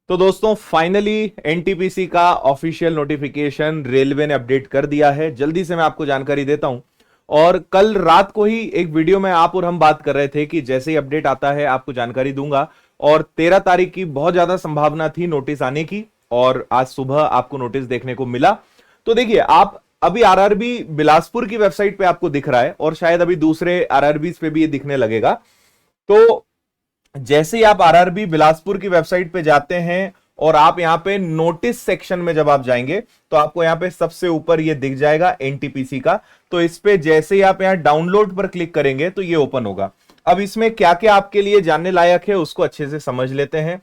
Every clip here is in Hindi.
तो दोस्तों फाइनली एनटीपीसी का ऑफिशियल नोटिफिकेशन रेलवे ने अपडेट कर दिया है। जल्दी से मैं आपको जानकारी देता हूं। और कल रात को ही एक वीडियो में आप और हम बात कर रहे थे कि जैसे ही अपडेट आता है आपको जानकारी दूंगा। और 13 तारीख की बहुत ज्यादा संभावना थी नोटिस आने की, और आज सुबह आपको नोटिस देखने को मिला। तो देखिए, आप अभी आरआरबी बिलासपुर की वेबसाइट पे आपको दिख रहा है, और शायद अभी दूसरे आरआरबीज पे भी ये दिखने लगेगा। तो जैसे ही आप आरआरबी बिलासपुर की वेबसाइट पे जाते हैं और आप यहां पे नोटिस सेक्शन में जब आप जाएंगे तो आपको यहां पे सबसे ऊपर ये दिख जाएगा एनटीपीसी का। तो इस पे जैसे ही आप यहां डाउनलोड पर क्लिक करेंगे तो ये ओपन होगा। अब इसमें क्या क्या आपके लिए जानने लायक है उसको अच्छे से समझ लेते हैं।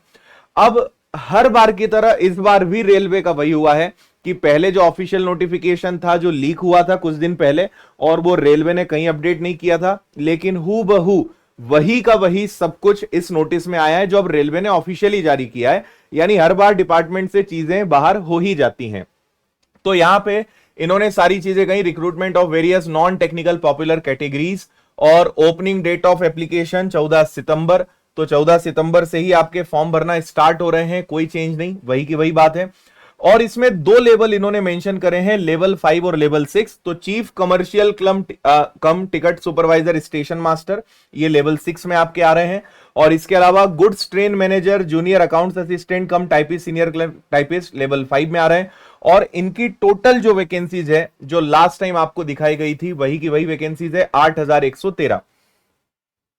अब हर बार की तरह इस बार भी रेलवे का वही हुआ है कि पहले जो ऑफिशियल नोटिफिकेशन था जो लीक हुआ था कुछ दिन पहले, और वो रेलवे ने कहीं अपडेट नहीं किया था, लेकिन हूबहू वही का वही सब कुछ इस नोटिस में आया है जो अब रेलवे ने ऑफिशियली जारी किया है। यानी हर बार डिपार्टमेंट से चीजें बाहर हो ही जाती हैं। तो यहां पे इन्होंने सारी चीजें कही, recruitment of various non technical popular categories, और ओपनिंग डेट ऑफ एप्लीकेशन 14 सितंबर। तो 14 सितंबर से ही आपके फॉर्म भरना स्टार्ट हो रहे हैं, कोई चेंज नहीं, वही की वही बात है। और इसमें दो लेवल इन्होंने मेंशन करे हैं, लेवल 5 और लेवल 6। तो चीफ कमर्शियल कम टिकट सुपरवाइजर स्टेशन मास्टर, ये लेवल 6 में आपके आ रहे हैं। और इसके अलावा goods train manager junior accounts assistant कम टाइपिस्ट सीनियर टाइपिस्ट लेवल 5 में आ रहे हैं। और इनकी टोटल जो वैकेंसीज है जो लास्ट टाइम आपको दिखाई गई थी वही की वही वैकेंसीज है, 8113।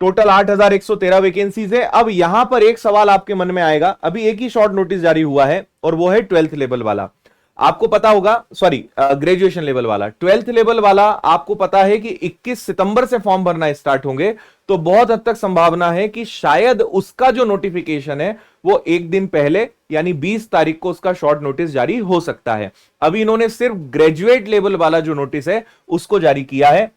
टोटल 8113 वैकेंसीज है। अब यहां पर एक सवाल आपके मन में आएगा, अभी एक ही शॉर्ट नोटिस जारी हुआ है और वो है 12th लेवल वाला। आपको पता होगा, सॉरी ग्रेजुएशन लेवल वाला, 12th लेवल वाला आपको पता है कि 21 सितंबर से फॉर्म भरना स्टार्ट होंगे। तो बहुत हद तक संभावना है कि शायद उसका जो नोटिफिकेशन है वो एक दिन पहले यानी 20 तारीख को उसका शॉर्ट नोटिस जारी हो सकता है। अभी इन्होंने सिर्फ ग्रेजुएट लेवल वाला जो नोटिस है उसको जारी किया है।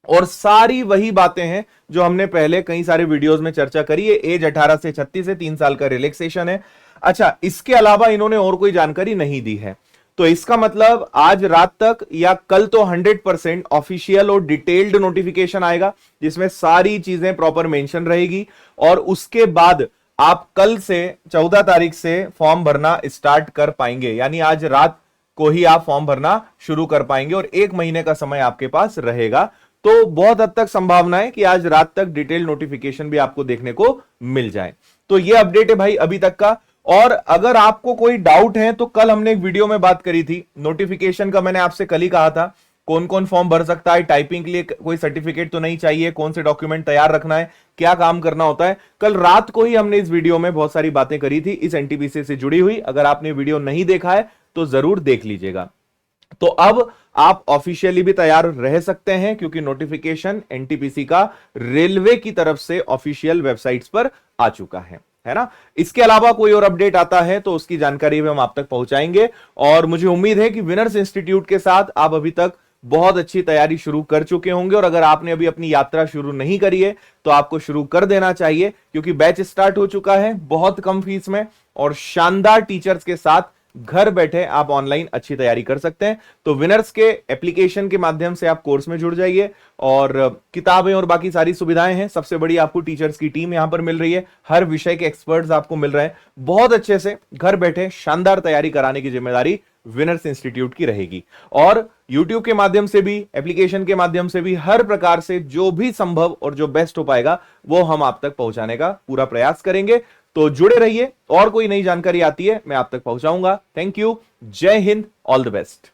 और सारी वही बातें हैं जो हमने पहले कई सारे वीडियोस में चर्चा करी है। एज 18 से 36 है, 3 साल का रिलैक्सेशन है। अच्छा, इसके अलावा इन्होंने और कोई जानकारी नहीं दी है। तो इसका मतलब आज रात तक या कल तो 100% ऑफिशियल और डिटेल्ड नोटिफिकेशन आएगा जिसमें सारी चीजें प्रॉपर मेंशन रहेगी। और उसके बाद आप कल से 14 तारीख से फॉर्म भरना स्टार्ट कर पाएंगे, यानी आज रात को ही आप फॉर्म भरना शुरू कर पाएंगे और 1 महीने का समय आपके पास रहेगा। तो बहुत हद तक संभावना है कि आज रात तक डिटेल नोटिफिकेशन भी आपको देखने को मिल जाए। तो ये अपडेट है भाई अभी तक का। और अगर आपको कोई डाउट है तो कल हमने एक वीडियो में बात करी थी नोटिफिकेशन का, मैंने आपसे कल ही कहा था कौन कौन फॉर्म भर सकता है, टाइपिंग के लिए कोई सर्टिफिकेट तो नहीं चाहिए, कौन से डॉक्यूमेंट तैयार रखना है, क्या काम करना होता है। कल रात को ही हमने इस वीडियो में बहुत सारी बातें करी थी इस एनटीपीसी से जुड़ी हुई। अगर आपने वीडियो नहीं देखा है तो जरूर देख लीजिएगा। तो अब आप ऑफिशियली भी तैयार रह सकते हैं क्योंकि नोटिफिकेशन एनटीपीसी का रेलवे की तरफ से ऑफिशियल वेबसाइट्स पर आ चुका है ना। इसके अलावा कोई और अपडेट आता है तो उसकी जानकारी भी हम आप तक पहुंचाएंगे। और मुझे उम्मीद है कि विनर्स इंस्टीट्यूट के साथ आप अभी तक बहुत अच्छी तैयारी शुरू कर चुके होंगे। और अगर आपने अभी अपनी यात्रा शुरू नहीं करी है तो आपको शुरू कर देना चाहिए क्योंकि बैच स्टार्ट हो चुका है बहुत कम फीस में और शानदार टीचर्स के साथ घर बैठे आप ऑनलाइन अच्छी तैयारी कर सकते हैं। तो विनर्स के एप्लीकेशन के माध्यम से आप कोर्स में जुड़ जाइए और किताबें और बाकी सारी सुविधाएं हैं। सबसे बड़ी आपको टीचर्स की टीम यहां पर मिल रही है, हर विषय के एक्सपर्ट्स आपको मिल रहे हैं। बहुत अच्छे से घर बैठे शानदार तैयारी कराने की जिम्मेदारी विनर्स इंस्टीट्यूट की रहेगी। और YouTube के माध्यम से भी, एप्लीकेशन के माध्यम से भी, हर प्रकार से जो भी संभव और जो बेस्ट हो पाएगा वो हम आप तक पहुंचाने का पूरा प्रयास करेंगे। तो जुड़े रहिए, और कोई नई जानकारी आती है मैं आप तक पहुंचाऊंगा। थैंक यू, जय हिंद, ऑल द बेस्ट।